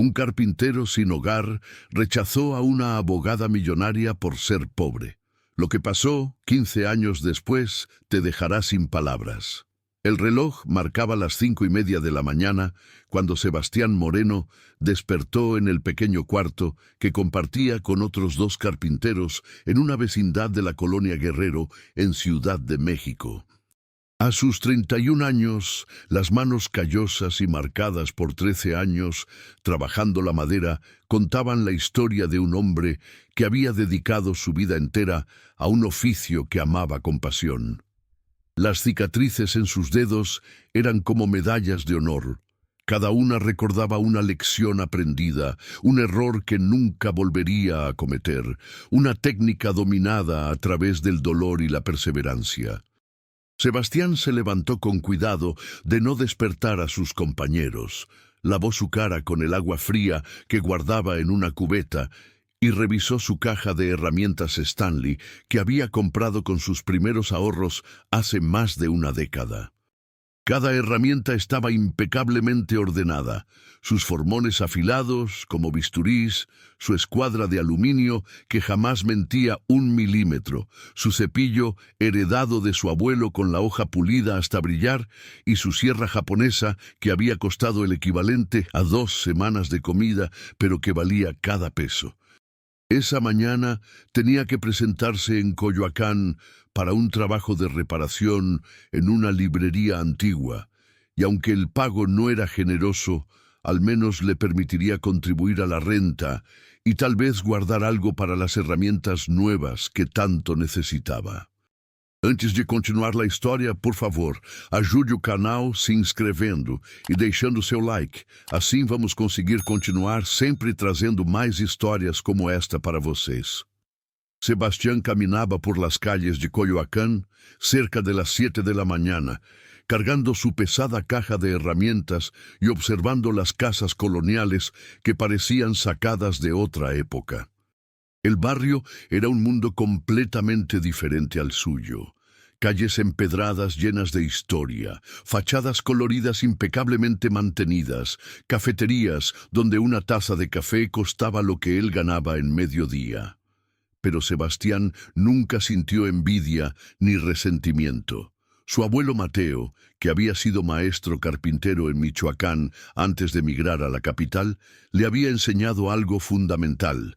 Un carpintero sin hogar rechazó a una abogada millonaria por ser pobre. Lo que pasó 15 años después te dejará sin palabras. El reloj marcaba las 5:30 de la mañana cuando Sebastián Moreno despertó en el pequeño cuarto que compartía con otros 2 carpinteros en una vecindad de la colonia Guerrero en Ciudad de México. A sus 31 años, las manos callosas y marcadas por 13 años, trabajando la madera, contaban la historia de un hombre que había dedicado su vida entera a un oficio que amaba con pasión. Las cicatrices en sus dedos eran como medallas de honor. Cada una recordaba una lección aprendida, un error que nunca volvería a cometer, una técnica dominada a través del dolor y la perseverancia. Sebastián se levantó con cuidado de no despertar a sus compañeros, lavó su cara con el agua fría que guardaba en una cubeta y revisó su caja de herramientas Stanley que había comprado con sus primeros ahorros hace más de una década. Cada herramienta estaba impecablemente ordenada, sus formones afilados como bisturís, su escuadra de aluminio que jamás mentía 1 milímetro, su cepillo heredado de su abuelo con la hoja pulida hasta brillar y su sierra japonesa que había costado el equivalente a 2 semanas de comida, pero que valía cada peso. Esa mañana tenía que presentarse en Coyoacán para un trabajo de reparación en una librería antigua, y aunque el pago no era generoso, al menos le permitiría contribuir a la renta y tal vez guardar algo para las herramientas nuevas que tanto necesitaba. Antes de continuar a história, por favor, ajude o canal se inscrevendo e deixando seu like. Assim vamos conseguir continuar sempre trazendo mais histórias como esta para vocês. Sebastián caminaba por las calles de Coyoacán cerca de las 7 de la mañana, cargando su pesada caja de herramientas y observando las casas coloniales que parecían sacadas de otra época. El barrio era un mundo completamente diferente al suyo. Calles empedradas llenas de historia, fachadas coloridas impecablemente mantenidas, cafeterías donde una taza de café costaba lo que él ganaba en mediodía. Pero Sebastián nunca sintió envidia ni resentimiento. Su abuelo Mateo, que había sido maestro carpintero en Michoacán antes de emigrar a la capital, le había enseñado algo fundamental.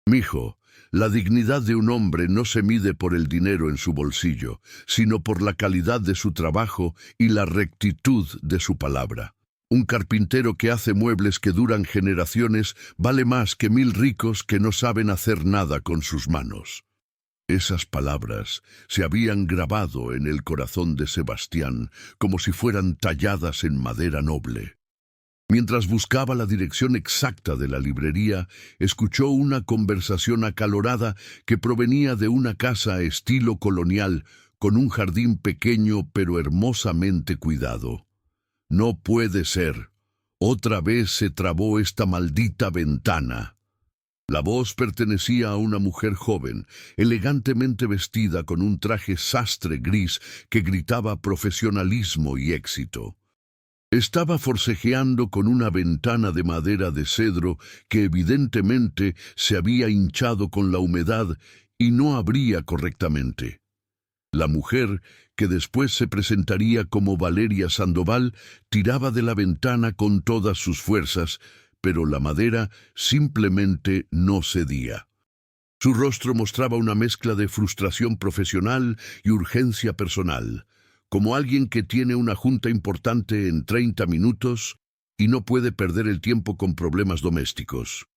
«Mijo, la dignidad de un hombre no se mide por el dinero en su bolsillo, sino por la calidad de su trabajo y la rectitud de su palabra. Un carpintero que hace muebles que duran generaciones vale más que 1000 ricos que no saben hacer nada con sus manos». Esas palabras se habían grabado en el corazón de Sebastián como si fueran talladas en madera noble. Mientras buscaba la dirección exacta de la librería, escuchó una conversación acalorada que provenía de una casa estilo colonial, con un jardín pequeño pero hermosamente cuidado. «No puede ser. Otra vez se trabó esta maldita ventana». La voz pertenecía a una mujer joven, elegantemente vestida con un traje sastre gris que gritaba profesionalismo y éxito. Estaba forcejeando con una ventana de madera de cedro que evidentemente se había hinchado con la humedad y no abría correctamente. La mujer, que después se presentaría como Valeria Sandoval, tiraba de la ventana con todas sus fuerzas, pero la madera simplemente no cedía. Su rostro mostraba una mezcla de frustración profesional y urgencia personal, como alguien que tiene una junta importante en 30 minutos y no puede perder el tiempo con problemas domésticos.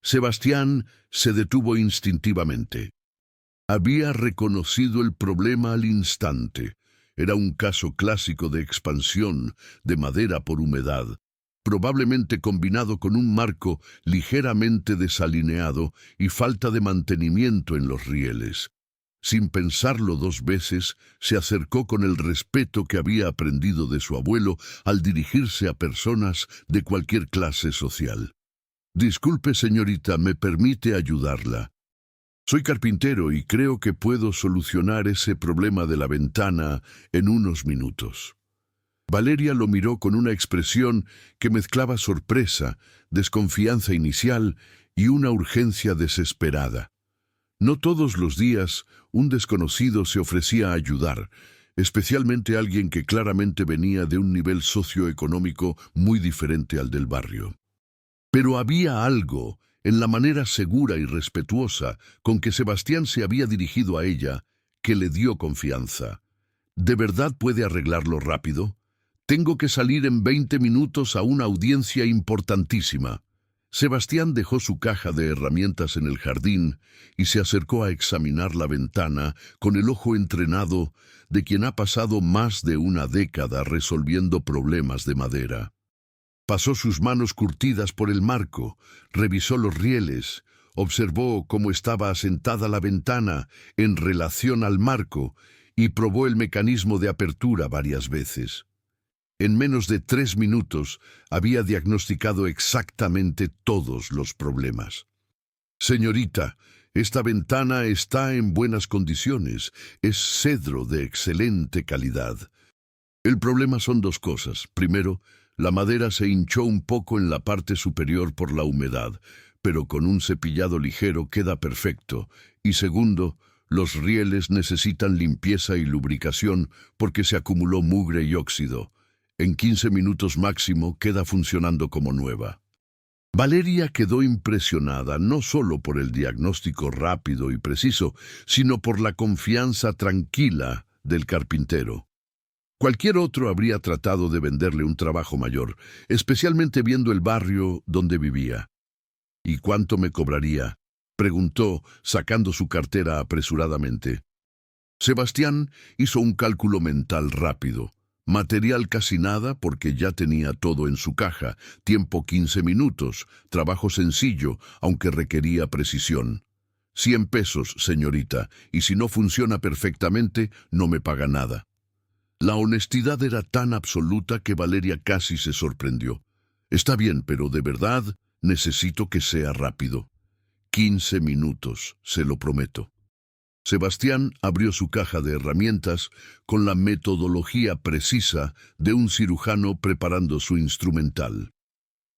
Sebastián se detuvo instintivamente. Había reconocido el problema al instante. Era un caso clásico de expansión de madera por humedad, probablemente combinado con un marco ligeramente desalineado y falta de mantenimiento en los rieles. Sin pensarlo 2 veces, se acercó con el respeto que había aprendido de su abuelo al dirigirse a personas de cualquier clase social. «Disculpe, señorita, ¿me permite ayudarla? Soy carpintero y creo que puedo solucionar ese problema de la ventana en unos minutos». Valeria lo miró con una expresión que mezclaba sorpresa, desconfianza inicial y una urgencia desesperada. No todos los días un desconocido se ofrecía a ayudar, especialmente alguien que claramente venía de un nivel socioeconómico muy diferente al del barrio. Pero había algo en la manera segura y respetuosa con que Sebastián se había dirigido a ella que le dio confianza. ¿De verdad puede arreglarlo rápido? Tengo que salir en 20 minutos a una audiencia importantísima. Sebastián dejó su caja de herramientas en el jardín y se acercó a examinar la ventana con el ojo entrenado de quien ha pasado más de una década resolviendo problemas de madera. Pasó sus manos curtidas por el marco, revisó los rieles, observó cómo estaba asentada la ventana en relación al marco y probó el mecanismo de apertura varias veces. En menos de 3 minutos había diagnosticado exactamente todos los problemas. Señorita, esta ventana está en buenas condiciones, es cedro de excelente calidad. El problema son dos cosas. Primero, la madera se hinchó un poco en la parte superior por la humedad, pero con un cepillado ligero queda perfecto. Y segundo, los rieles necesitan limpieza y lubricación porque se acumuló mugre y óxido. En 15 minutos máximo queda funcionando como nueva. Valeria quedó impresionada no solo por el diagnóstico rápido y preciso, sino por la confianza tranquila del carpintero. Cualquier otro habría tratado de venderle un trabajo mayor, especialmente viendo el barrio donde vivía. ¿Y cuánto me cobraría?, preguntó, sacando su cartera apresuradamente. Sebastián hizo un cálculo mental rápido. Material casi nada porque ya tenía todo en su caja, tiempo 15 minutos, trabajo sencillo, aunque requería precisión. 100 pesos, señorita, y si no funciona perfectamente, no me paga nada. La honestidad era tan absoluta que Valeria casi se sorprendió. Está bien, pero de verdad necesito que sea rápido. 15 minutos, se lo prometo. Sebastián abrió su caja de herramientas con la metodología precisa de un cirujano preparando su instrumental.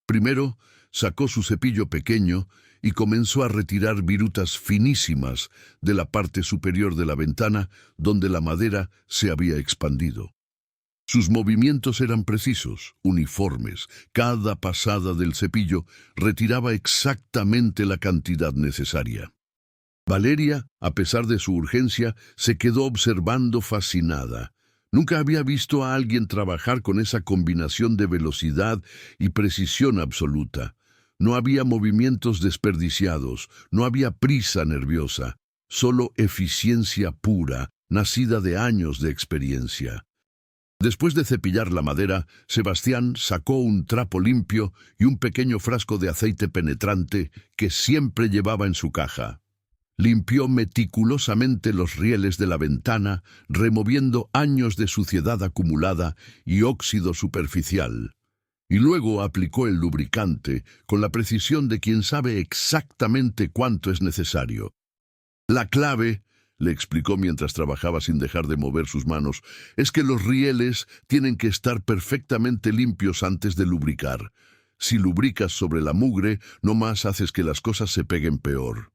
Primero, sacó su cepillo pequeño y comenzó a retirar virutas finísimas de la parte superior de la ventana donde la madera se había expandido. Sus movimientos eran precisos, uniformes. Cada pasada del cepillo retiraba exactamente la cantidad necesaria. Valeria, a pesar de su urgencia, se quedó observando fascinada. Nunca había visto a alguien trabajar con esa combinación de velocidad y precisión absoluta. No había movimientos desperdiciados, no había prisa nerviosa, solo eficiencia pura, nacida de años de experiencia. Después de cepillar la madera, Sebastián sacó un trapo limpio y un pequeño frasco de aceite penetrante que siempre llevaba en su caja. Limpió meticulosamente los rieles de la ventana, removiendo años de suciedad acumulada y óxido superficial. Y luego aplicó el lubricante con la precisión de quien sabe exactamente cuánto es necesario. La clave, le explicó mientras trabajaba sin dejar de mover sus manos, es que los rieles tienen que estar perfectamente limpios antes de lubricar. Si lubricas sobre la mugre, no más haces que las cosas se peguen peor.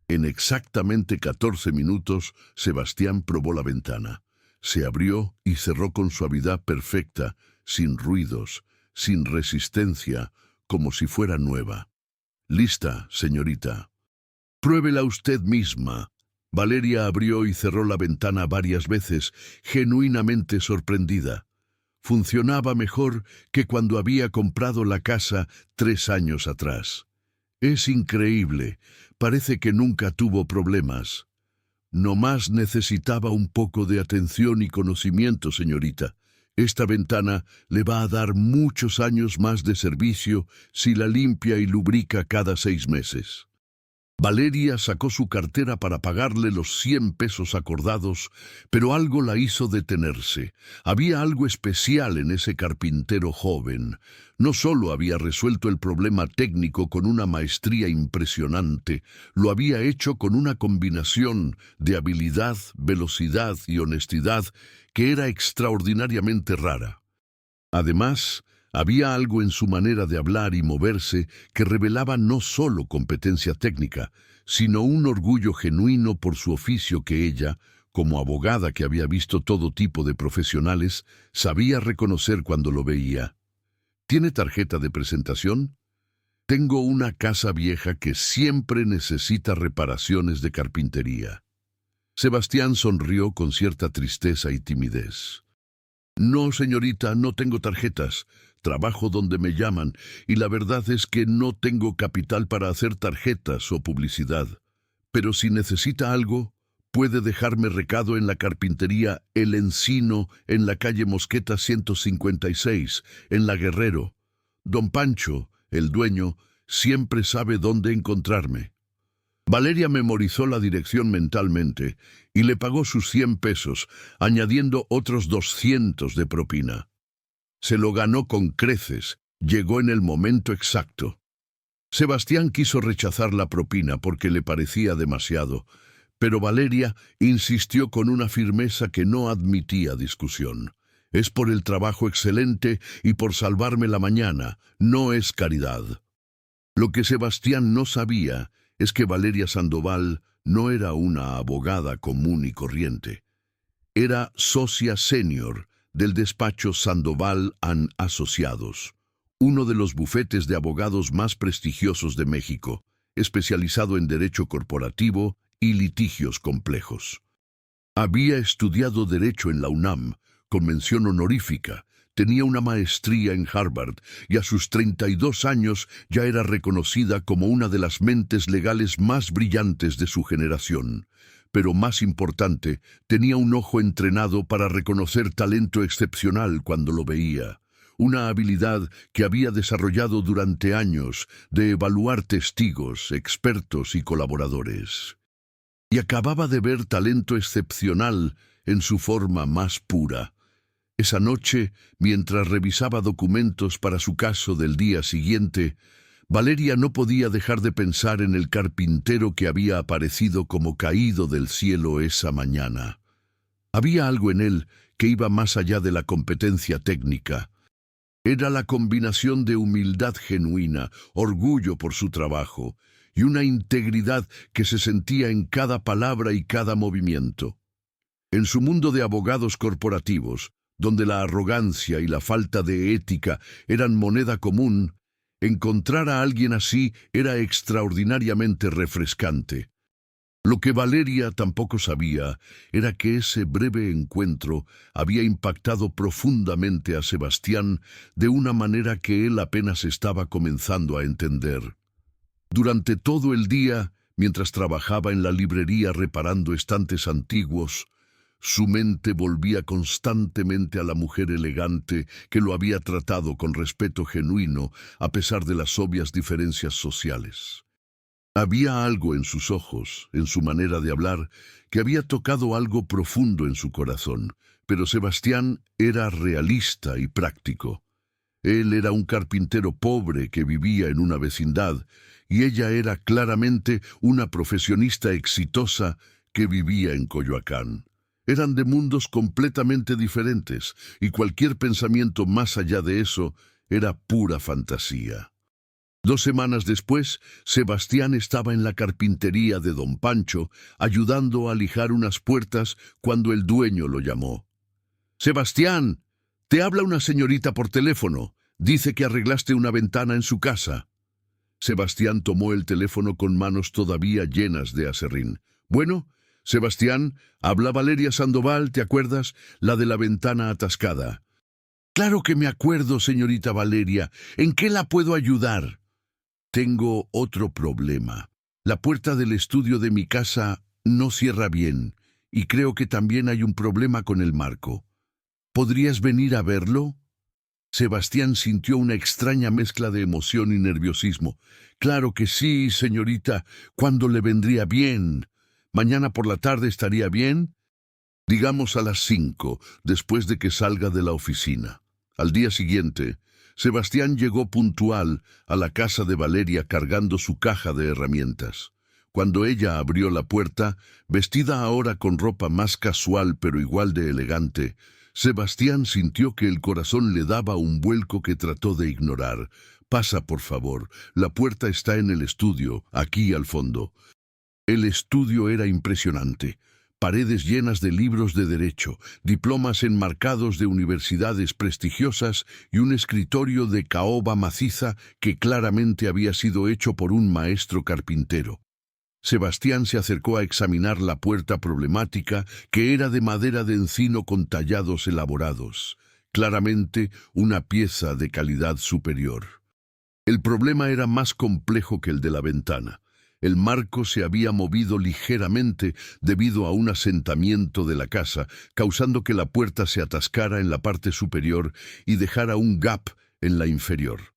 En exactamente 14 minutos, Sebastián probó la ventana. Se abrió y cerró con suavidad perfecta, sin ruidos, sin resistencia, como si fuera nueva. «Lista, señorita. Pruébela usted misma». Valeria abrió y cerró la ventana varias veces, genuinamente sorprendida. Funcionaba mejor que cuando había comprado la casa 3 años atrás. «Es increíble. Parece que nunca tuvo problemas. Nomás necesitaba un poco de atención y conocimiento, señorita. Esta ventana le va a dar muchos años más de servicio si la limpia y lubrica cada 6 meses». Valeria sacó su cartera para pagarle los 100 pesos acordados, pero algo la hizo detenerse. Había algo especial en ese carpintero joven. No solo había resuelto el problema técnico con una maestría impresionante, lo había hecho con una combinación de habilidad, velocidad y honestidad que era extraordinariamente rara. Además, había algo en su manera de hablar y moverse que revelaba no solo competencia técnica, sino un orgullo genuino por su oficio que ella, como abogada que había visto todo tipo de profesionales, sabía reconocer cuando lo veía. ¿Tiene tarjeta de presentación? Tengo una casa vieja que siempre necesita reparaciones de carpintería. Sebastián sonrió con cierta tristeza y timidez. No, señorita, no tengo tarjetas. Trabajo donde me llaman y la verdad es que no tengo capital para hacer tarjetas o publicidad. Pero si necesita algo, puede dejarme recado en la carpintería El Encino en la calle Mosqueta 156, en La Guerrero. Don Pancho, el dueño, siempre sabe dónde encontrarme. Valeria memorizó la dirección mentalmente y le pagó sus 100 pesos, añadiendo otros 200 de propina. Se lo ganó con creces, llegó en el momento exacto. Sebastián quiso rechazar la propina porque le parecía demasiado, pero Valeria insistió con una firmeza que no admitía discusión. Es por el trabajo excelente y por salvarme la mañana, no es caridad. Lo que Sebastián no sabía es que Valeria Sandoval no era una abogada común y corriente. Era socia senior del despacho Sandoval & Asociados, uno de los bufetes de abogados más prestigiosos de México, especializado en derecho corporativo y litigios complejos. Había estudiado Derecho en la UNAM, con mención honorífica, tenía una maestría en Harvard y a sus 32 años ya era reconocida como una de las mentes legales más brillantes de su generación. Pero más importante, tenía un ojo entrenado para reconocer talento excepcional cuando lo veía. Una habilidad que había desarrollado durante años de evaluar testigos, expertos y colaboradores. Y acababa de ver talento excepcional en su forma más pura. Esa noche, mientras revisaba documentos para su caso del día siguiente, Valeria no podía dejar de pensar en el carpintero que había aparecido como caído del cielo esa mañana. Había algo en él que iba más allá de la competencia técnica. Era la combinación de humildad genuina, orgullo por su trabajo y una integridad que se sentía en cada palabra y cada movimiento. En su mundo de abogados corporativos, donde la arrogancia y la falta de ética eran moneda común, encontrar a alguien así era extraordinariamente refrescante. Lo que Valeria tampoco sabía era que ese breve encuentro había impactado profundamente a Sebastián de una manera que él apenas estaba comenzando a entender. Durante todo el día, mientras trabajaba en la librería reparando estantes antiguos, su mente volvía constantemente a la mujer elegante que lo había tratado con respeto genuino a pesar de las obvias diferencias sociales. Había algo en sus ojos, en su manera de hablar, que había tocado algo profundo en su corazón, pero Sebastián era realista y práctico. Él era un carpintero pobre que vivía en una vecindad, y ella era claramente una profesionista exitosa que vivía en Coyoacán. Eran de mundos completamente diferentes, y cualquier pensamiento más allá de eso era pura fantasía. 2 semanas después, Sebastián estaba en la carpintería de don Pancho, ayudando a lijar unas puertas cuando el dueño lo llamó. «Sebastián, te habla una señorita por teléfono. Dice que arreglaste una ventana en su casa». Sebastián tomó el teléfono con manos todavía llenas de aserrín. «Bueno, Sebastián, habla Valeria Sandoval, ¿te acuerdas? La de la ventana atascada». «Claro que me acuerdo, señorita Valeria. ¿En qué la puedo ayudar?» «Tengo otro problema. La puerta del estudio de mi casa no cierra bien, y creo que también hay un problema con el marco. ¿Podrías venir a verlo?» Sebastián sintió una extraña mezcla de emoción y nerviosismo. «Claro que sí, señorita. ¿Cuándo le vendría bien? ¿Mañana por la tarde estaría bien?» «Digamos a las 5, después de que salga de la oficina». Al día siguiente, Sebastián llegó puntual a la casa de Valeria cargando su caja de herramientas. Cuando ella abrió la puerta, vestida ahora con ropa más casual pero igual de elegante, Sebastián sintió que el corazón le daba un vuelco que trató de ignorar. «Pasa, por favor. La puerta está en el estudio, aquí al fondo». El estudio era impresionante. Paredes llenas de libros de derecho, diplomas enmarcados de universidades prestigiosas y un escritorio de caoba maciza que claramente había sido hecho por un maestro carpintero. Sebastián se acercó a examinar la puerta problemática, que era de madera de encino con tallados elaborados. Claramente una pieza de calidad superior. El problema era más complejo que el de la ventana. El marco se había movido ligeramente debido a un asentamiento de la casa, causando que la puerta se atascara en la parte superior y dejara un gap en la inferior.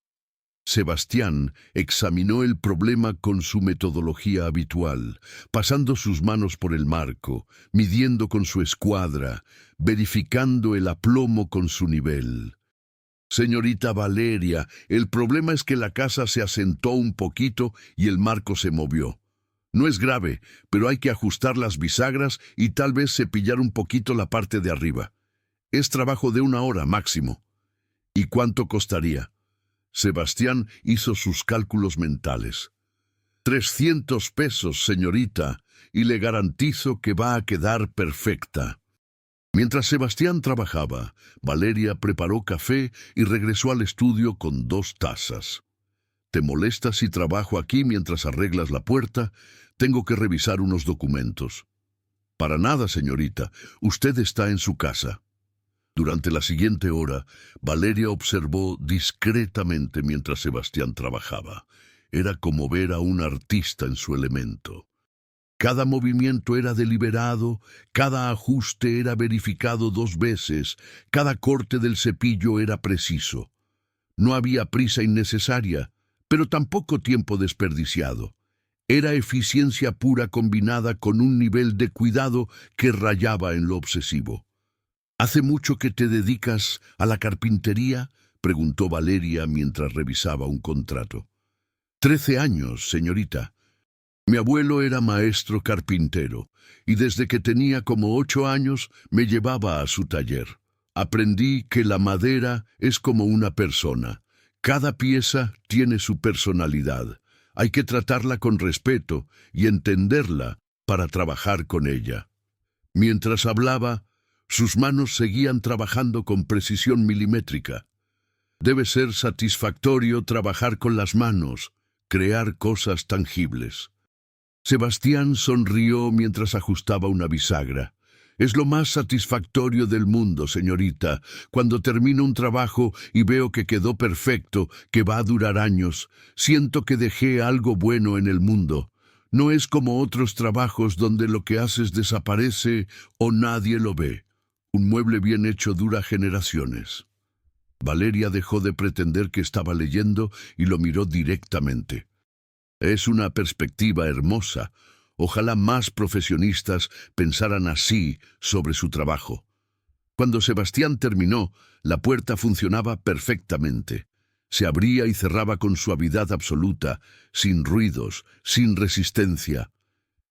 Sebastián examinó el problema con su metodología habitual, pasando sus manos por el marco, midiendo con su escuadra, verificando el aplomo con su nivel. «Señorita Valeria, el problema es que la casa se asentó un poquito y el marco se movió. No es grave, pero hay que ajustar las bisagras y tal vez cepillar un poquito la parte de arriba. Es trabajo de 1 hora máximo». «¿Y cuánto costaría?» Sebastián hizo sus cálculos mentales. 300 pesos, señorita, y le garantizo que va a quedar perfecta». Mientras Sebastián trabajaba, Valeria preparó café y regresó al estudio con 2 tazas. «¿Te molesta si trabajo aquí mientras arreglas la puerta? Tengo que revisar unos documentos». «Para nada, señorita. Usted está en su casa». Durante la siguiente hora, Valeria observó discretamente mientras Sebastián trabajaba. Era como ver a un artista en su elemento. Cada movimiento era deliberado, cada ajuste era verificado 2 veces, cada corte del cepillo era preciso. No había prisa innecesaria, pero tampoco tiempo desperdiciado. Era eficiencia pura combinada con un nivel de cuidado que rayaba en lo obsesivo. «¿Hace mucho que te dedicas a la carpintería?», preguntó Valeria mientras revisaba un contrato. 13 años, señorita. Mi abuelo era maestro carpintero, y desde que tenía como 8 años me llevaba a su taller. Aprendí que la madera es como una persona. Cada pieza tiene su personalidad. Hay que tratarla con respeto y entenderla para trabajar con ella». Mientras hablaba, sus manos seguían trabajando con precisión milimétrica. Debe ser satisfactorio trabajar con las manos, crear cosas tangibles. Sebastián sonrió mientras ajustaba una bisagra. «Es lo más satisfactorio del mundo, señorita. Cuando termino un trabajo y veo que quedó perfecto, que va a durar años, siento que dejé algo bueno en el mundo. No es como otros trabajos donde lo que haces desaparece o nadie lo ve. Un mueble bien hecho dura generaciones». Valeria dejó de pretender que estaba leyendo y lo miró directamente. «Es una perspectiva hermosa. Ojalá más profesionistas pensaran así sobre su trabajo». Cuando Sebastián terminó, la puerta funcionaba perfectamente. Se abría y cerraba con suavidad absoluta, sin ruidos, sin resistencia.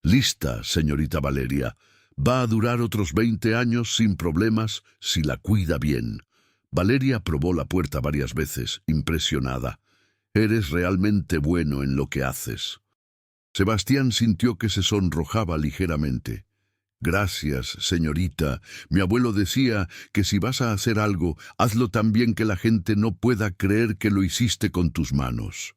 «Lista, señorita Valeria. Va a durar otros 20 años sin problemas si la cuida bien». Valeria probó la puerta varias veces, impresionada. «Eres realmente bueno en lo que haces». Sebastián sintió que se sonrojaba ligeramente. «Gracias, señorita. Mi abuelo decía que si vas a hacer algo, hazlo tan bien que la gente no pueda creer que lo hiciste con tus manos».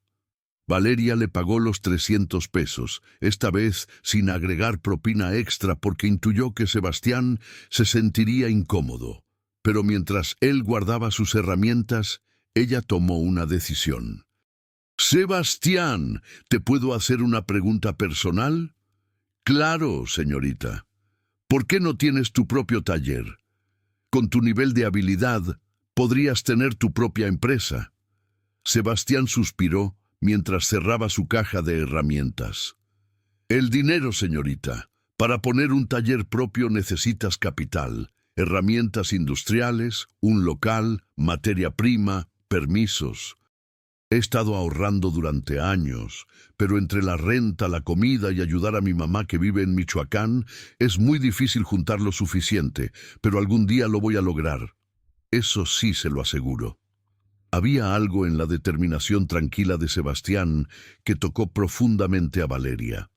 Valeria le pagó los 300 pesos, esta vez sin agregar propina extra porque intuyó que Sebastián se sentiría incómodo. Pero mientras él guardaba sus herramientas, ella tomó una decisión. «Sebastián, ¿te puedo hacer una pregunta personal?» «Claro, señorita. ¿Por qué no tienes tu propio taller? Con tu nivel de habilidad, podrías tener tu propia empresa». Sebastián suspiró mientras cerraba su caja de herramientas. «El dinero, señorita. Para poner un taller propio necesitas capital, herramientas industriales, un local, materia prima, permisos». He estado ahorrando durante años, pero entre la renta, la comida y ayudar a mi mamá que vive en Michoacán, es muy difícil juntar lo suficiente, pero algún día lo voy a lograr. Eso sí se lo aseguro. Había algo en la determinación tranquila de Sebastián que tocó profundamente a Valeria.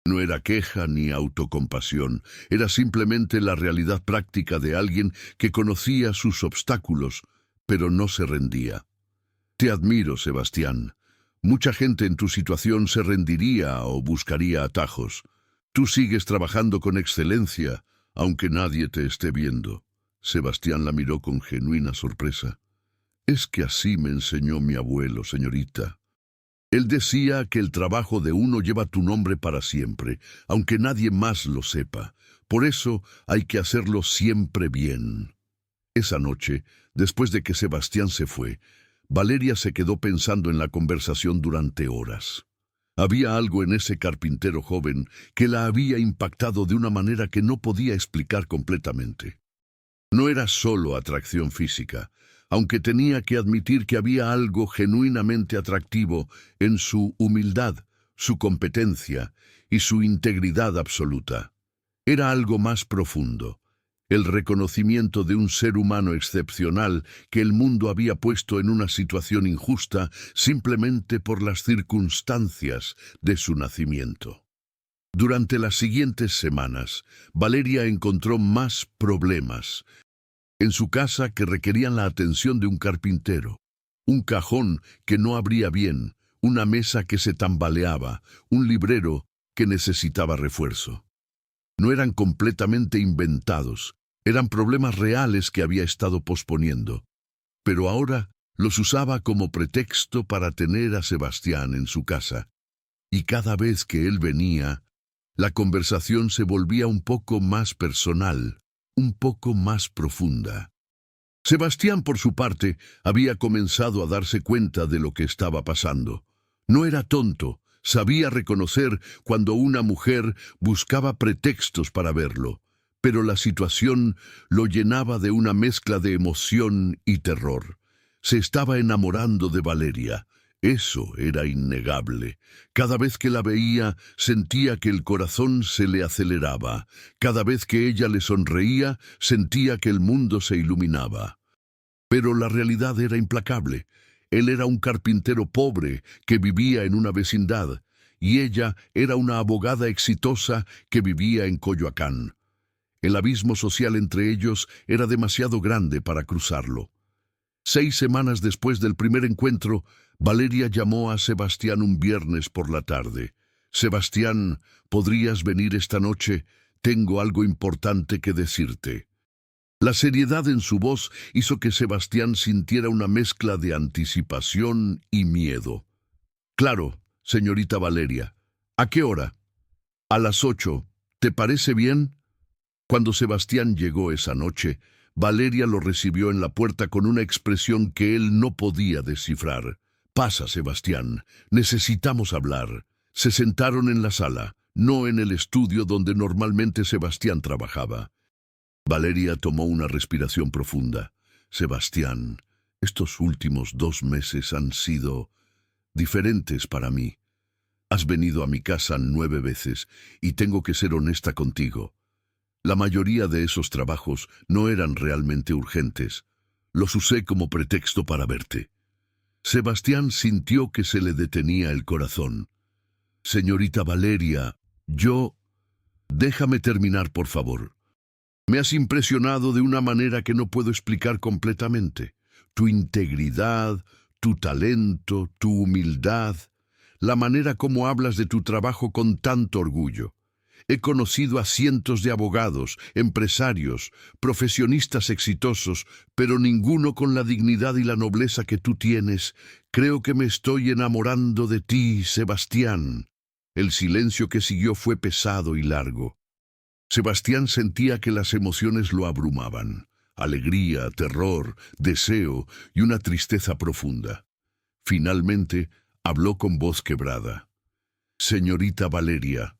No era queja ni autocompasión, era simplemente la realidad práctica de alguien que conocía sus obstáculos, pero no se rendía. Te admiro, Sebastián. Mucha gente en tu situación se rendiría o buscaría atajos. Tú sigues trabajando con excelencia, aunque nadie te esté viendo. Sebastián la miró con genuina sorpresa. Es que así me enseñó mi abuelo, señorita. Él decía que el trabajo de uno lleva tu nombre para siempre, aunque nadie más lo sepa. Por eso hay que hacerlo siempre bien. Esa noche, después de que Sebastián se fue, Valeria se quedó pensando en la conversación durante horas. Había algo en ese carpintero joven que la había impactado de una manera que no podía explicar completamente. No era solo atracción física, aunque tenía que admitir que había algo genuinamente atractivo en su humildad, su competencia y su integridad absoluta. Era algo más profundo, el reconocimiento de un ser humano excepcional que el mundo había puesto en una situación injusta simplemente por las circunstancias de su nacimiento. Durante las siguientes semanas, Valeria encontró más problemas en su casa que requerían la atención de un carpintero. Un cajón que no abría bien, una mesa que se tambaleaba, un librero que necesitaba refuerzo. No eran completamente inventados, eran problemas reales que había estado posponiendo. Pero ahora los usaba como pretexto para tener a Sebastián en su casa. Y cada vez que él venía, la conversación se volvía un poco más personal, un poco más profunda. Sebastián, por su parte, había comenzado a darse cuenta de lo que estaba pasando. No era tonto, sabía reconocer cuando una mujer buscaba pretextos para verlo, pero la situación lo llenaba de una mezcla de emoción y terror. Se estaba enamorando de Valeria. Eso era innegable. Cada vez que la veía, sentía que el corazón se le aceleraba. Cada vez que ella le sonreía, sentía que el mundo se iluminaba. Pero la realidad era implacable. Él era un carpintero pobre que vivía en una vecindad, y ella era una abogada exitosa que vivía en Coyoacán. El abismo social entre ellos era demasiado grande para cruzarlo. 6 semanas después del primer encuentro, Valeria llamó a Sebastián un viernes por la tarde. «Sebastián, ¿podrías venir esta noche? Tengo algo importante que decirte». La seriedad en su voz hizo que Sebastián sintiera una mezcla de anticipación y miedo. «Claro, señorita Valeria. ¿A qué hora?» «A las 8. ¿Te parece bien?» Cuando Sebastián llegó esa noche, Valeria lo recibió en la puerta con una expresión que él no podía descifrar. «Pasa, Sebastián. Necesitamos hablar». Se sentaron en la sala, no en el estudio donde normalmente Sebastián trabajaba. Valeria tomó una respiración profunda. «Sebastián, estos últimos 2 meses han sido diferentes para mí. Has venido a mi casa 9 veces y tengo que ser honesta contigo. La mayoría de esos trabajos no eran realmente urgentes. Los usé como pretexto para verte». Sebastián sintió que se le detenía el corazón. «Señorita Valeria, Déjame terminar, por favor. Me has impresionado de una manera que no puedo explicar completamente. Tu integridad, tu talento, tu humildad, la manera como hablas de tu trabajo con tanto orgullo. He conocido a cientos de abogados, empresarios, profesionistas exitosos, pero ninguno con la dignidad y la nobleza que tú tienes. Creo que me estoy enamorando de ti, Sebastián». El silencio que siguió fue pesado y largo. Sebastián sentía que las emociones lo abrumaban. Alegría, terror, deseo y una tristeza profunda. Finalmente, habló con voz quebrada. «Señorita Valeria,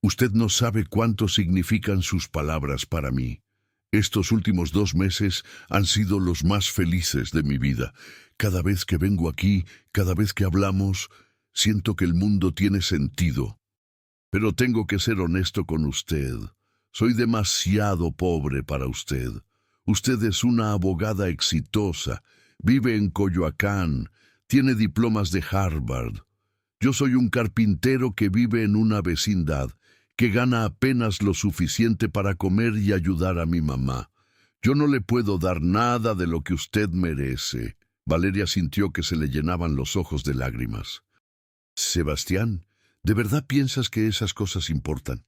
usted no sabe cuánto significan sus palabras para mí. Estos últimos 2 meses han sido los más felices de mi vida. Cada vez que vengo aquí, cada vez que hablamos, siento que el mundo tiene sentido. Pero tengo que ser honesto con usted. Soy demasiado pobre para usted. Usted es una abogada exitosa, vive en Coyoacán, tiene diplomas de Harvard. Yo soy un carpintero que vive en una vecindad, que gana apenas lo suficiente para comer y ayudar a mi mamá. Yo no le puedo dar nada de lo que usted merece. Valeria sintió que se le llenaban los ojos de lágrimas. Sebastián, ¿de verdad piensas que esas cosas importan?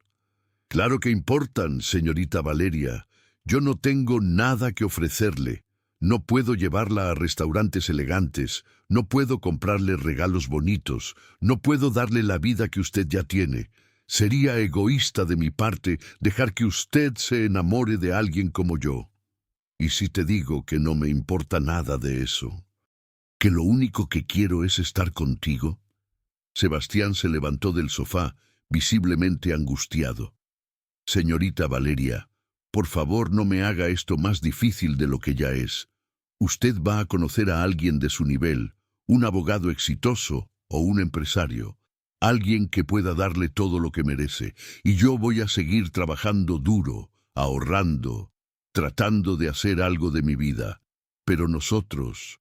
Claro que importan, señorita Valeria. Yo no tengo nada que ofrecerle. No puedo llevarla a restaurantes elegantes, no puedo comprarle regalos bonitos, no puedo darle la vida que usted ya tiene. Sería egoísta de mi parte dejar que usted se enamore de alguien como yo. ¿Y si te digo que no me importa nada de eso? ¿Que lo único que quiero es estar contigo? Sebastián se levantó del sofá, visiblemente angustiado. Señorita Valeria, por favor no me haga esto más difícil de lo que ya es. Usted va a conocer a alguien de su nivel, un abogado exitoso o un empresario, alguien que pueda darle todo lo que merece, y yo voy a seguir trabajando duro, ahorrando, tratando de hacer algo de mi vida. Pero nosotros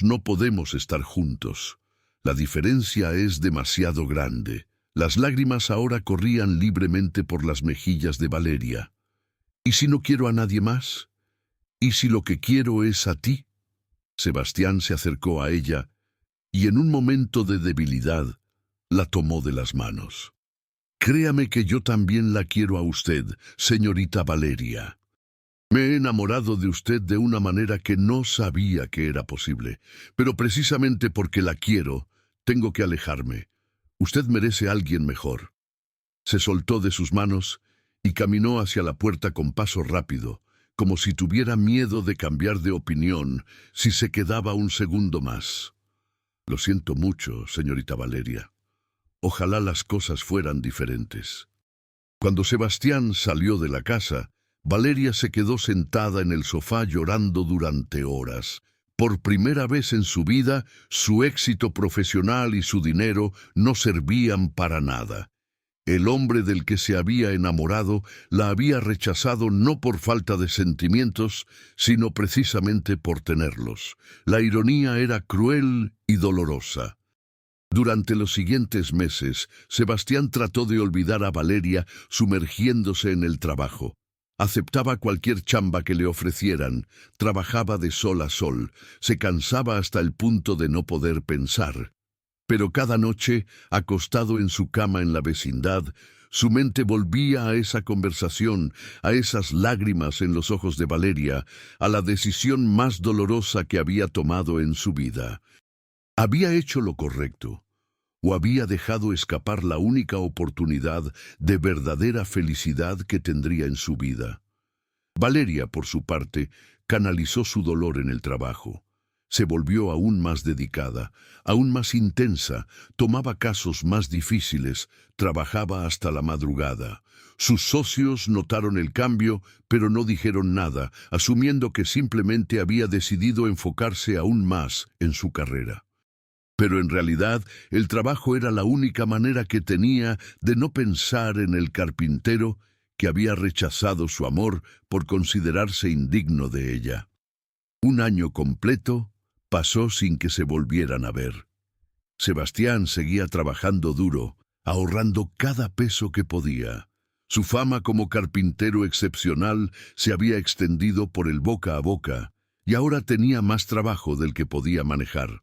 no podemos estar juntos. La diferencia es demasiado grande. Las lágrimas ahora corrían libremente por las mejillas de Valeria. ¿Y si no quiero a nadie más? ¿Y si lo que quiero es a ti? Sebastián se acercó a ella y en un momento de debilidad la tomó de las manos. Créame que yo también la quiero a usted, señorita Valeria. Me he enamorado de usted de una manera que no sabía que era posible, pero precisamente porque la quiero, tengo que alejarme. Usted merece a alguien mejor. Se soltó de sus manos y caminó hacia la puerta con paso rápido, como si tuviera miedo de cambiar de opinión si se quedaba un segundo más. Lo siento mucho, señorita Valeria. Ojalá las cosas fueran diferentes. Cuando Sebastián salió de la casa, Valeria se quedó sentada en el sofá llorando durante horas. Por primera vez en su vida, su éxito profesional y su dinero no servían para nada. El hombre del que se había enamorado la había rechazado no por falta de sentimientos, sino precisamente por tenerlos. La ironía era cruel y dolorosa. Durante los siguientes meses, Sebastián trató de olvidar a Valeria sumergiéndose en el trabajo. Aceptaba cualquier chamba que le ofrecieran, trabajaba de sol a sol, se cansaba hasta el punto de no poder pensar. Pero cada noche, acostado en su cama en la vecindad, su mente volvía a esa conversación, a esas lágrimas en los ojos de Valeria, a la decisión más dolorosa que había tomado en su vida. ¿Había hecho lo correcto? ¿O había dejado escapar la única oportunidad de verdadera felicidad que tendría en su vida? Valeria, por su parte, canalizó su dolor en el trabajo. Se volvió aún más dedicada, aún más intensa, tomaba casos más difíciles, trabajaba hasta la madrugada. Sus socios notaron el cambio, pero no dijeron nada, asumiendo que simplemente había decidido enfocarse aún más en su carrera. Pero en realidad, el trabajo era la única manera que tenía de no pensar en el carpintero que había rechazado su amor por considerarse indigno de ella. Un año completo pasó sin que se volvieran a ver. Sebastián seguía trabajando duro, ahorrando cada peso que podía. Su fama como carpintero excepcional se había extendido por el boca a boca, y ahora tenía más trabajo del que podía manejar.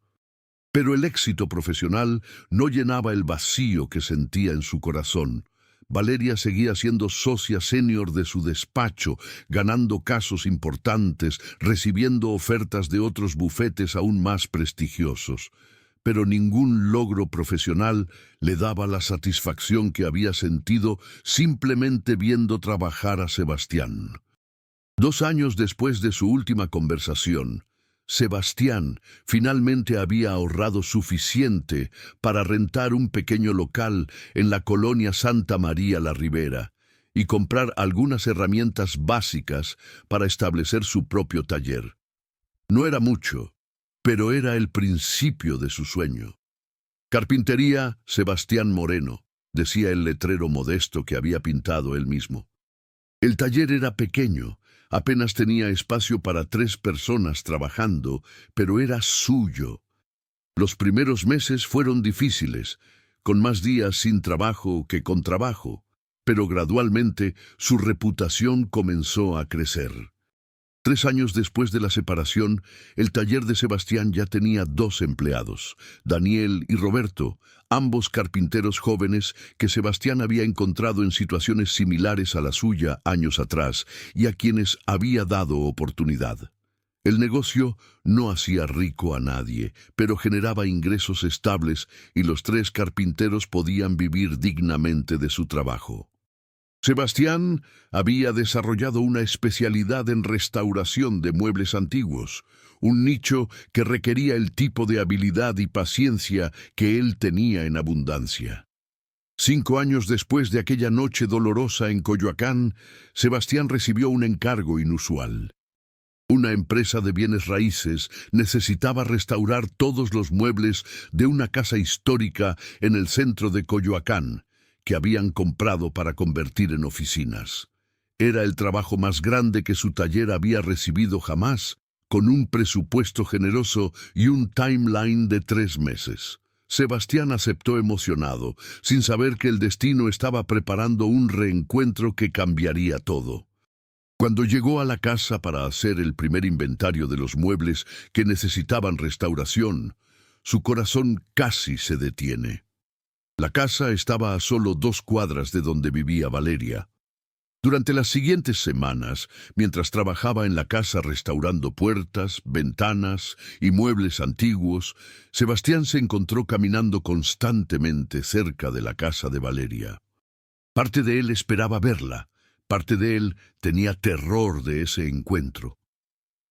Pero el éxito profesional no llenaba el vacío que sentía en su corazón. Valeria seguía siendo socia senior de su despacho, ganando casos importantes, recibiendo ofertas de otros bufetes aún más prestigiosos. Pero ningún logro profesional le daba la satisfacción que había sentido simplemente viendo trabajar a Sebastián. 2 años después de su última conversación, Sebastián finalmente había ahorrado suficiente para rentar un pequeño local en la colonia Santa María la Ribera, y comprar algunas herramientas básicas para establecer su propio taller. No era mucho, pero era el principio de su sueño. Carpintería Sebastián Moreno, decía el letrero modesto que había pintado él mismo. El taller era pequeño, apenas tenía espacio para 3 personas trabajando, pero era suyo. Los primeros meses fueron difíciles, con más días sin trabajo que con trabajo, pero gradualmente su reputación comenzó a crecer. 3 años después de la separación, el taller de Sebastián ya tenía 2 empleados, Daniel y Roberto, ambos carpinteros jóvenes que Sebastián había encontrado en situaciones similares a la suya años atrás y a quienes había dado oportunidad. El negocio no hacía rico a nadie, pero generaba ingresos estables y los 3 carpinteros podían vivir dignamente de su trabajo. Sebastián había desarrollado una especialidad en restauración de muebles antiguos, un nicho que requería el tipo de habilidad y paciencia que él tenía en abundancia. 5 años después de aquella noche dolorosa en Coyoacán, Sebastián recibió un encargo inusual. Una empresa de bienes raíces necesitaba restaurar todos los muebles de una casa histórica en el centro de Coyoacán, que habían comprado para convertir en oficinas. Era el trabajo más grande que su taller había recibido jamás, con un presupuesto generoso y un timeline de 3 meses. Sebastián aceptó emocionado, sin saber que el destino estaba preparando un reencuentro que cambiaría todo. Cuando llegó a la casa para hacer el primer inventario de los muebles que necesitaban restauración, su corazón casi se detiene. La casa estaba a solo 2 cuadras de donde vivía Valeria. Durante las siguientes semanas, mientras trabajaba en la casa restaurando puertas, ventanas y muebles antiguos, Sebastián se encontró caminando constantemente cerca de la casa de Valeria. Parte de él esperaba verla, parte de él tenía terror de ese encuentro.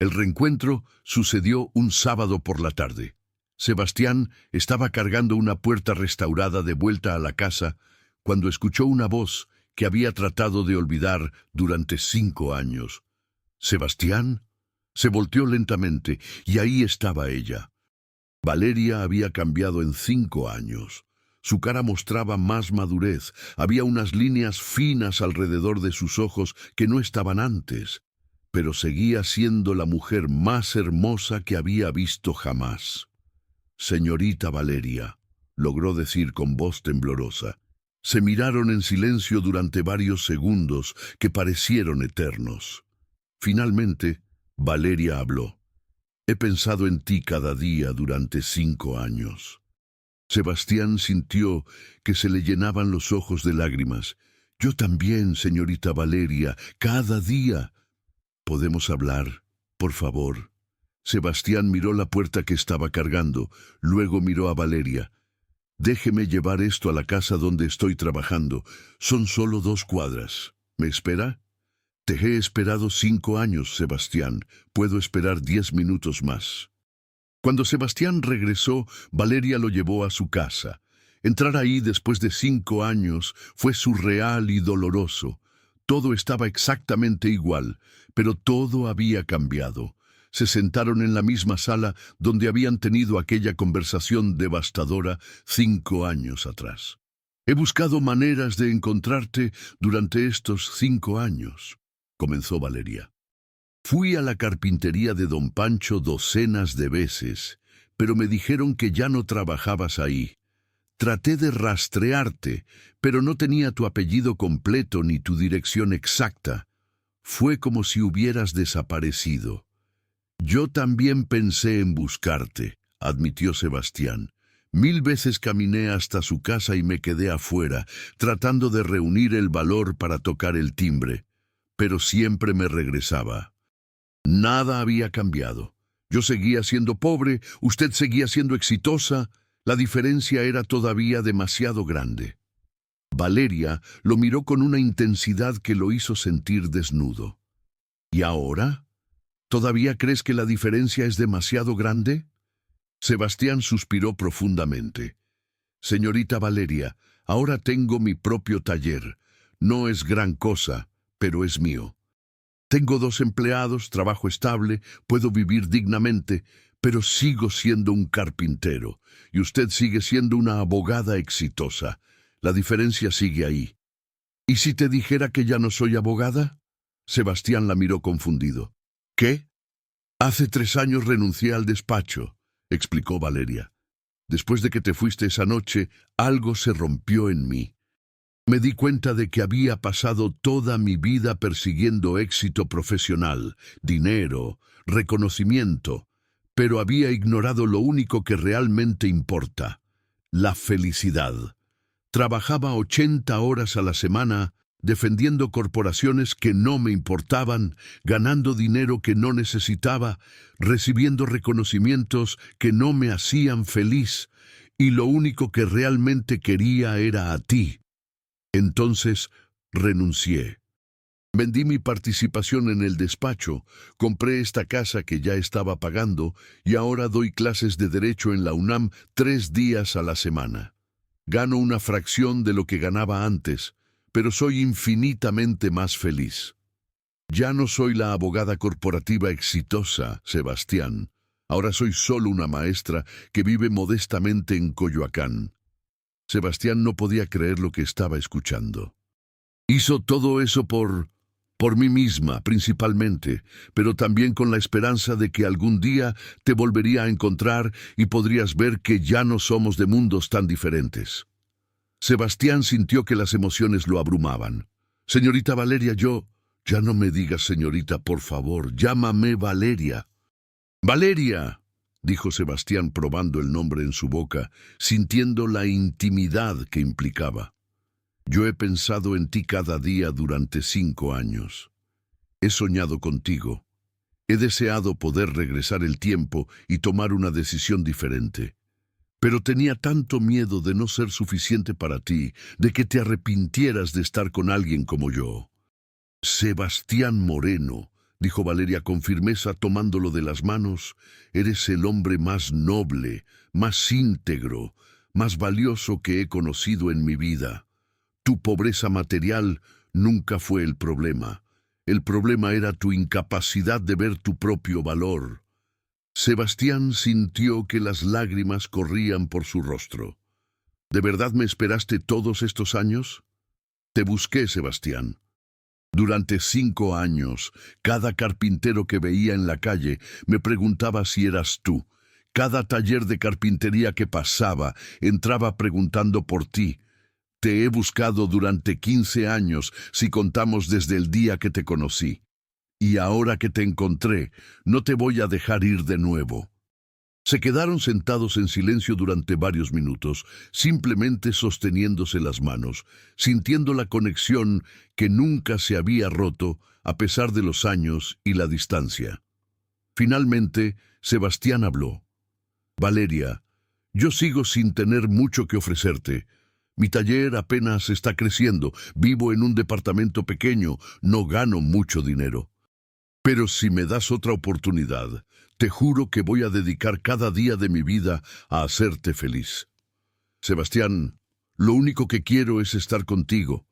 El reencuentro sucedió un sábado por la tarde. Sebastián estaba cargando una puerta restaurada de vuelta a la casa cuando escuchó una voz que había tratado de olvidar durante 5 años. ¿Sebastián? Se volteó lentamente y ahí estaba ella. Valeria había cambiado en 5 años. Su cara mostraba más madurez, había unas líneas finas alrededor de sus ojos que no estaban antes, pero seguía siendo la mujer más hermosa que había visto jamás. «Señorita Valeria», logró decir con voz temblorosa. Se miraron en silencio durante varios segundos que parecieron eternos. Finalmente, Valeria habló. «He pensado en ti cada día durante 5 años». Sebastián sintió que se le llenaban los ojos de lágrimas. «Yo también, señorita Valeria, cada día». «¿Podemos hablar, por favor?» Sebastián miró la puerta que estaba cargando, luego miró a Valeria. «Déjeme llevar esto a la casa donde estoy trabajando. Son solo 2 cuadras. ¿Me espera?» «Te he esperado 5 años, Sebastián. Puedo esperar 10 minutos más». Cuando Sebastián regresó, Valeria lo llevó a su casa. Entrar ahí después de 5 años fue surreal y doloroso. Todo estaba exactamente igual, pero todo había cambiado. Se sentaron en la misma sala donde habían tenido aquella conversación devastadora 5 años atrás. «He buscado maneras de encontrarte durante estos 5 años», comenzó Valeria. «Fui a la carpintería de don Pancho docenas de veces, pero me dijeron que ya no trabajabas ahí. Traté de rastrearte, pero no tenía tu apellido completo ni tu dirección exacta. Fue como si hubieras desaparecido». «Yo también pensé en buscarte», admitió Sebastián. «1000 veces caminé hasta su casa y me quedé afuera, tratando de reunir el valor para tocar el timbre, pero siempre me regresaba. Nada había cambiado. Yo seguía siendo pobre, usted seguía siendo exitosa. La diferencia era todavía demasiado grande». Valeria lo miró con una intensidad que lo hizo sentir desnudo. «¿Y ahora? ¿Todavía crees que la diferencia es demasiado grande?» Sebastián suspiró profundamente. «Señorita Valeria, ahora tengo mi propio taller. No es gran cosa, pero es mío. Tengo 2 empleados, trabajo estable, puedo vivir dignamente, pero sigo siendo un carpintero, y usted sigue siendo una abogada exitosa. La diferencia sigue ahí. ¿Y si te dijera que ya no soy abogada? Sebastián la miró confundido. ¿Qué? Hace 3 años renuncié al despacho, explicó Valeria. Después de que te fuiste esa noche, algo se rompió en mí. Me di cuenta de que había pasado toda mi vida persiguiendo éxito profesional, dinero, reconocimiento, pero había ignorado lo único que realmente importa, la felicidad. Trabajaba 80 horas a la semana, defendiendo corporaciones que no me importaban, ganando dinero que no necesitaba, recibiendo reconocimientos que no me hacían feliz, y lo único que realmente quería era a ti. Entonces renuncié. Vendí mi participación en el despacho, compré esta casa que ya estaba pagando y ahora doy clases de Derecho en la UNAM 3 días a la semana. Gano una fracción de lo que ganaba antes, pero soy infinitamente más feliz. Ya no soy la abogada corporativa exitosa, Sebastián. Ahora soy solo una maestra que vive modestamente en Coyoacán. Sebastián no podía creer lo que estaba escuchando. Hizo todo eso por mí misma, principalmente, pero también con la esperanza de que algún día te volvería a encontrar y podrías ver que ya no somos de mundos tan diferentes. Sebastián sintió que las emociones lo abrumaban. Señorita Valeria, Ya no me digas señorita, por favor, llámame Valeria. ¡Valeria!, dijo Sebastián probando el nombre en su boca, sintiendo la intimidad que implicaba. Yo he pensado en ti cada día durante 5 años. He soñado contigo. He deseado poder regresar el tiempo y tomar una decisión diferente. Pero tenía tanto miedo de no ser suficiente para ti, de que te arrepintieras de estar con alguien como yo. Sebastián Moreno, dijo Valeria con firmeza tomándolo de las manos, eres el hombre más noble, más íntegro, más valioso que he conocido en mi vida. Tu pobreza material nunca fue el problema. El problema era tu incapacidad de ver tu propio valor. Sebastián sintió que las lágrimas corrían por su rostro. ¿De verdad me esperaste todos estos años? Te busqué, Sebastián. Durante 5 años, cada carpintero que veía en la calle me preguntaba si eras tú. Cada taller de carpintería que pasaba entraba preguntando por ti. Te he buscado durante 15 años, si contamos desde el día que te conocí. Y ahora que te encontré, no te voy a dejar ir de nuevo. Se quedaron sentados en silencio durante varios minutos, simplemente sosteniéndose las manos, sintiendo la conexión que nunca se había roto a pesar de los años y la distancia. Finalmente, Sebastián habló. Valeria, yo sigo sin tener mucho que ofrecerte. Mi taller apenas está creciendo, vivo en un departamento pequeño, no gano mucho dinero. Pero si me das otra oportunidad, te juro que voy a dedicar cada día de mi vida a hacerte feliz. Sebastián, lo único que quiero es estar contigo.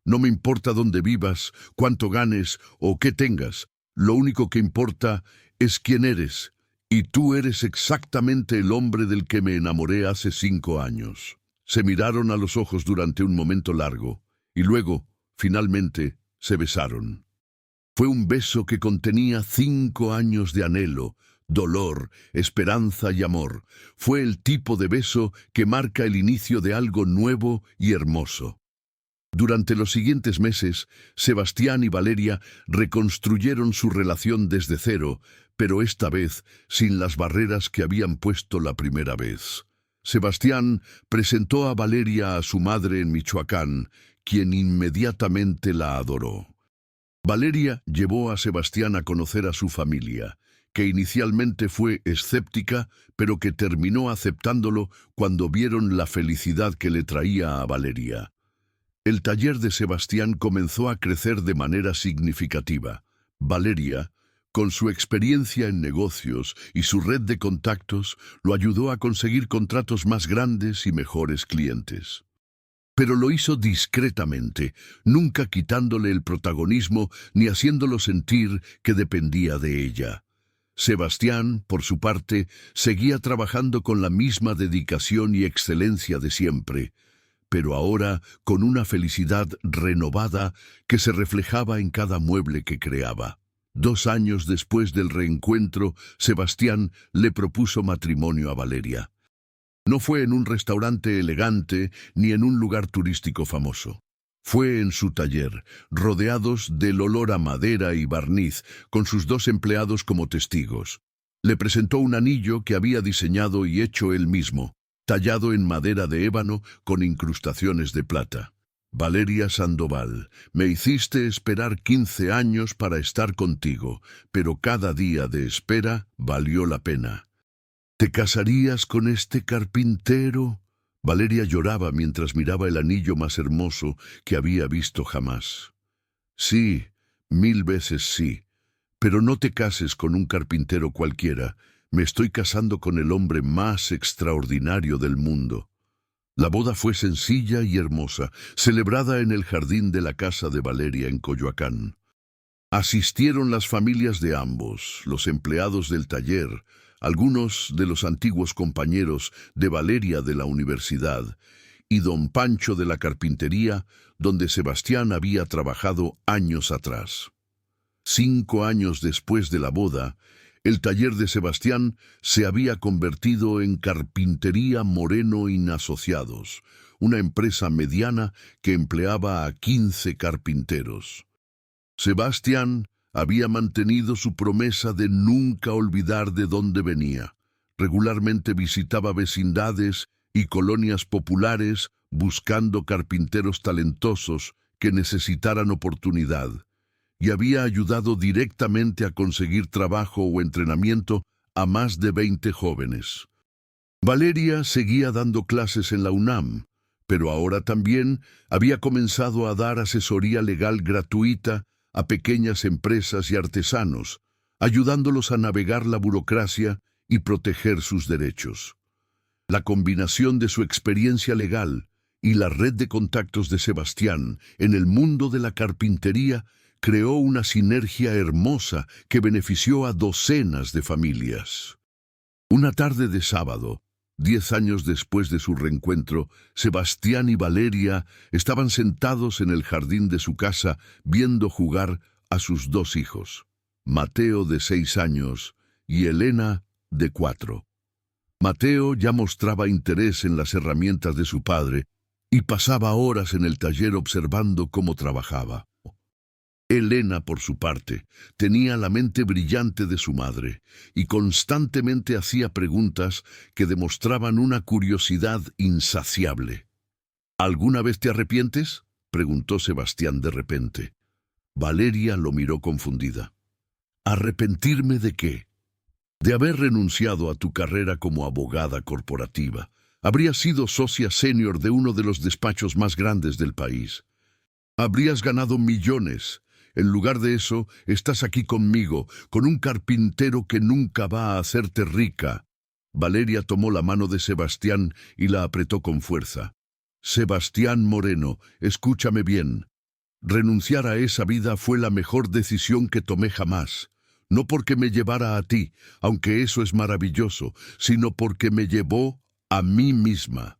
No me importa dónde vivas, cuánto ganes o qué tengas. Lo único que importa es quién eres. Y tú eres exactamente el hombre del que me enamoré hace 5 años. Se miraron a los ojos durante un momento largo, y luego, finalmente, se besaron. Fue un beso que contenía 5 años de anhelo, dolor, esperanza y amor. Fue el tipo de beso que marca el inicio de algo nuevo y hermoso. Durante los siguientes meses, Sebastián y Valeria reconstruyeron su relación desde cero, pero esta vez sin las barreras que habían puesto la primera vez. Sebastián presentó a Valeria a su madre en Michoacán, quien inmediatamente la adoró. Valeria llevó a Sebastián a conocer a su familia, que inicialmente fue escéptica, pero que terminó aceptándolo cuando vieron la felicidad que le traía a Valeria. El taller de Sebastián comenzó a crecer de manera significativa. Valeria, con su experiencia en negocios y su red de contactos, lo ayudó a conseguir contratos más grandes y mejores clientes. Pero lo hizo discretamente, nunca quitándole el protagonismo ni haciéndolo sentir que dependía de ella. Sebastián, por su parte, seguía trabajando con la misma dedicación y excelencia de siempre, pero ahora con una felicidad renovada que se reflejaba en cada mueble que creaba. 2 años después del reencuentro, Sebastián le propuso matrimonio a Valeria. No fue en un restaurante elegante ni en un lugar turístico famoso. Fue en su taller, rodeados del olor a madera y barniz, con sus 2 empleados como testigos. Le presentó un anillo que había diseñado y hecho él mismo, tallado en madera de ébano con incrustaciones de plata. Valeria Sandoval, me hiciste esperar 15 años para estar contigo, pero cada día de espera valió la pena. ¿Te casarías con este carpintero? Valeria lloraba mientras miraba el anillo más hermoso que había visto jamás. Sí, 1000 veces sí, pero no te cases con un carpintero cualquiera. Me estoy casando con el hombre más extraordinario del mundo. La boda fue sencilla y hermosa, celebrada en el jardín de la casa de Valeria en Coyoacán. Asistieron las familias de ambos, los empleados del taller, algunos de los antiguos compañeros de Valeria de la universidad, y don Pancho de la carpintería, donde Sebastián había trabajado años atrás. 5 años después de la boda, el taller de Sebastián se había convertido en Carpintería Moreno y Asociados, una empresa mediana que empleaba a 15 carpinteros. Sebastián había mantenido su promesa de nunca olvidar de dónde venía. Regularmente visitaba vecindades y colonias populares buscando carpinteros talentosos que necesitaran oportunidad, y había ayudado directamente a conseguir trabajo o entrenamiento a más de 20 jóvenes. Valeria seguía dando clases en la UNAM, pero ahora también había comenzado a dar asesoría legal gratuita a pequeñas empresas y artesanos, ayudándolos a navegar la burocracia y proteger sus derechos. La combinación de su experiencia legal y la red de contactos de Sebastián en el mundo de la carpintería creó una sinergia hermosa que benefició a docenas de familias. Una tarde de sábado, 10 años después de su reencuentro, Sebastián y Valeria estaban sentados en el jardín de su casa viendo jugar a sus 2 hijos, Mateo de 6 años y Elena de 4. Mateo ya mostraba interés en las herramientas de su padre y pasaba horas en el taller observando cómo trabajaba. Elena, por su parte, tenía la mente brillante de su madre y constantemente hacía preguntas que demostraban una curiosidad insaciable. ¿Alguna vez te arrepientes?, preguntó Sebastián de repente. Valeria lo miró confundida. ¿Arrepentirme de qué? De haber renunciado a tu carrera como abogada corporativa. Habrías sido socia senior de uno de los despachos más grandes del país. Habrías ganado millones. En lugar de eso, estás aquí conmigo, con un carpintero que nunca va a hacerte rica. Valeria tomó la mano de Sebastián y la apretó con fuerza. Sebastián Moreno, escúchame bien. Renunciar a esa vida fue la mejor decisión que tomé jamás. No porque me llevara a ti, aunque eso es maravilloso, sino porque me llevó a mí misma.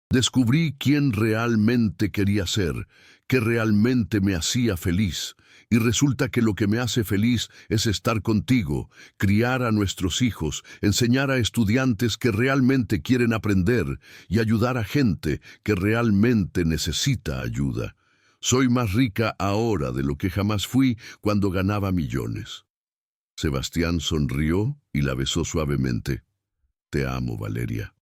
Descubrí quién realmente quería ser, qué realmente me hacía feliz, y resulta que lo que me hace feliz es estar contigo, criar a nuestros hijos, enseñar a estudiantes que realmente quieren aprender y ayudar a gente que realmente necesita ayuda. Soy más rica ahora de lo que jamás fui cuando ganaba millones. Sebastián sonrió y la besó suavemente. Te amo, Valeria.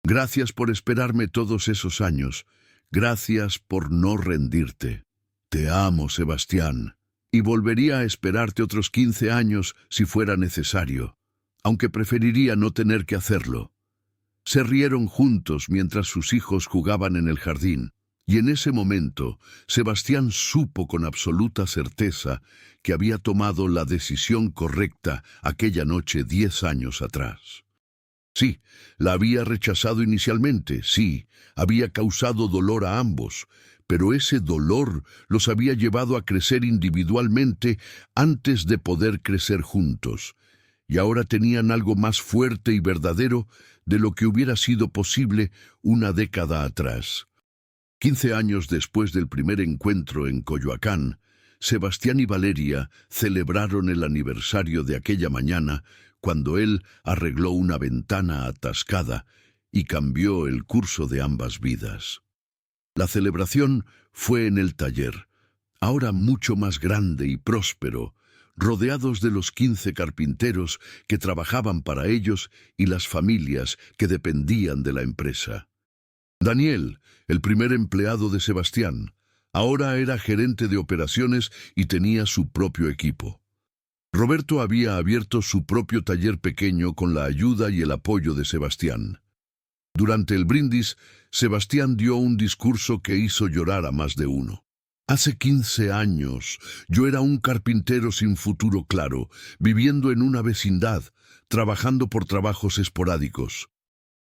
Gracias por esperarme todos esos años. Gracias por no rendirte. Te amo, Sebastián, y volvería a esperarte otros 15 años si fuera necesario, aunque preferiría no tener que hacerlo. Se rieron juntos mientras sus hijos jugaban en el jardín, y en ese momento Sebastián supo con absoluta certeza que había tomado la decisión correcta aquella noche 10 años atrás. Sí, la había rechazado inicialmente, sí, había causado dolor a ambos, pero ese dolor los había llevado a crecer individualmente antes de poder crecer juntos, y ahora tenían algo más fuerte y verdadero de lo que hubiera sido posible una década atrás. 15 años después del primer encuentro en Coyoacán, Sebastián y Valeria celebraron el aniversario de aquella mañana cuando él arregló una ventana atascada y cambió el curso de ambas vidas. La celebración fue en el taller, ahora mucho más grande y próspero, rodeados de los 15 carpinteros que trabajaban para ellos y las familias que dependían de la empresa. Daniel, el primer empleado de Sebastián, ahora era gerente de operaciones y tenía su propio equipo. Roberto había abierto su propio taller pequeño con la ayuda y el apoyo de Sebastián. Durante el brindis, Sebastián dio un discurso que hizo llorar a más de uno. Hace 15 años, yo era un carpintero sin futuro claro, viviendo en una vecindad, trabajando por trabajos esporádicos.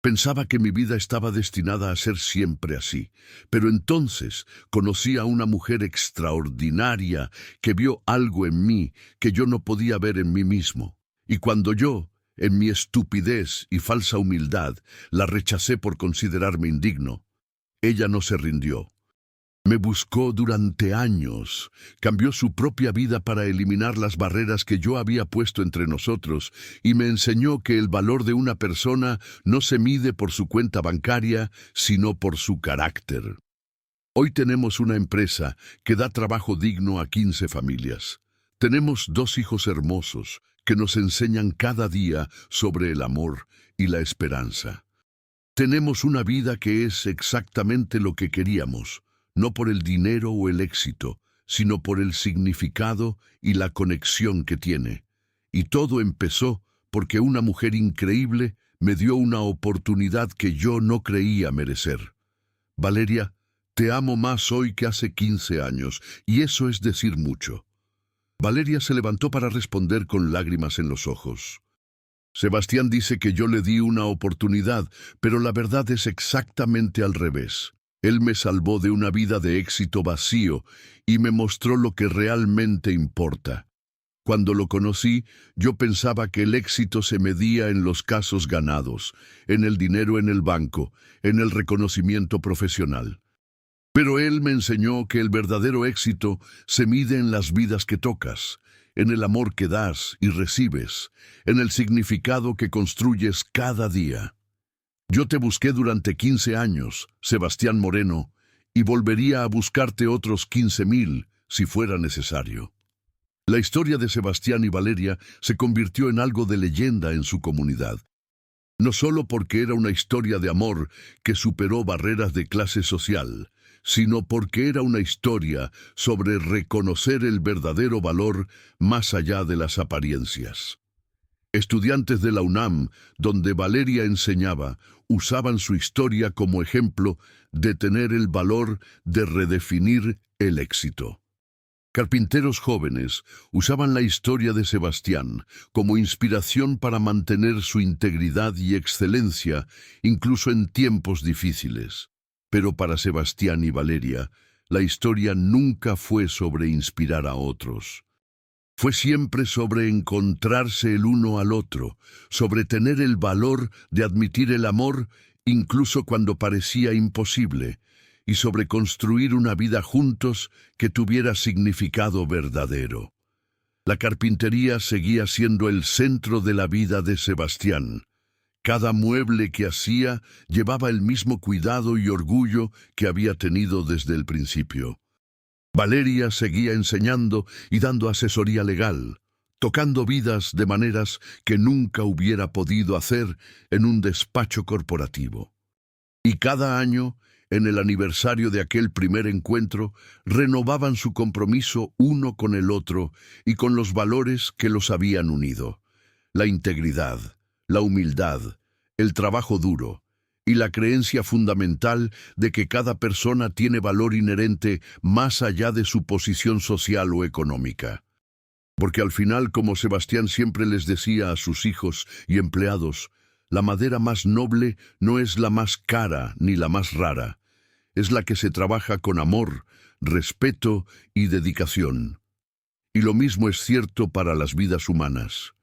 Pensaba que mi vida estaba destinada a ser siempre así, pero entonces conocí a una mujer extraordinaria que vio algo en mí que yo no podía ver en mí mismo. Y cuando yo, en mi estupidez y falsa humildad, la rechacé por considerarme indigno, ella no se rindió. Me buscó durante años, cambió su propia vida para eliminar las barreras que yo había puesto entre nosotros y me enseñó que el valor de una persona no se mide por su cuenta bancaria, sino por su carácter. Hoy tenemos una empresa que da trabajo digno a 15 familias. Tenemos 2 hijos hermosos que nos enseñan cada día sobre el amor y la esperanza. Tenemos una vida que es exactamente lo que queríamos, no por el dinero o el éxito, sino por el significado y la conexión que tiene. Y todo empezó porque una mujer increíble me dio una oportunidad que yo no creía merecer. Valeria, te amo más hoy que hace 15 años, y eso es decir mucho. Valeria se levantó para responder con lágrimas en los ojos. Sebastián dice que yo le di una oportunidad, pero la verdad es exactamente al revés. Él me salvó de una vida de éxito vacío y me mostró lo que realmente importa. Cuando lo conocí, yo pensaba que el éxito se medía en los casos ganados, en el dinero en el banco, en el reconocimiento profesional. Pero él me enseñó que el verdadero éxito se mide en las vidas que tocas, en el amor que das y recibes, en el significado que construyes cada día. Yo te busqué durante 15 años, Sebastián Moreno, y volvería a buscarte otros 15,000 si fuera necesario. La historia de Sebastián y Valeria se convirtió en algo de leyenda en su comunidad. No solo porque era una historia de amor que superó barreras de clase social, sino porque era una historia sobre reconocer el verdadero valor más allá de las apariencias. Estudiantes de la UNAM, donde Valeria enseñaba, usaban su historia como ejemplo de tener el valor de redefinir el éxito. Carpinteros jóvenes usaban la historia de Sebastián como inspiración para mantener su integridad y excelencia, incluso en tiempos difíciles. Pero para Sebastián y Valeria, la historia nunca fue sobre inspirar a otros. Fue siempre sobre encontrarse el uno al otro, sobre tener el valor de admitir el amor incluso cuando parecía imposible, y sobre construir una vida juntos que tuviera significado verdadero. La carpintería seguía siendo el centro de la vida de Sebastián. Cada mueble que hacía llevaba el mismo cuidado y orgullo que había tenido desde el principio. Valeria seguía enseñando y dando asesoría legal, tocando vidas de maneras que nunca hubiera podido hacer en un despacho corporativo. Y cada año, en el aniversario de aquel primer encuentro, renovaban su compromiso uno con el otro y con los valores que los habían unido: la integridad, la humildad, el trabajo duro y la creencia fundamental de que cada persona tiene valor inherente más allá de su posición social o económica. Porque al final, como Sebastián siempre les decía a sus hijos y empleados, La madera más noble no es la más cara ni la más rara. Es la que se trabaja con amor, respeto y dedicación. Y lo mismo es cierto para las vidas humanas.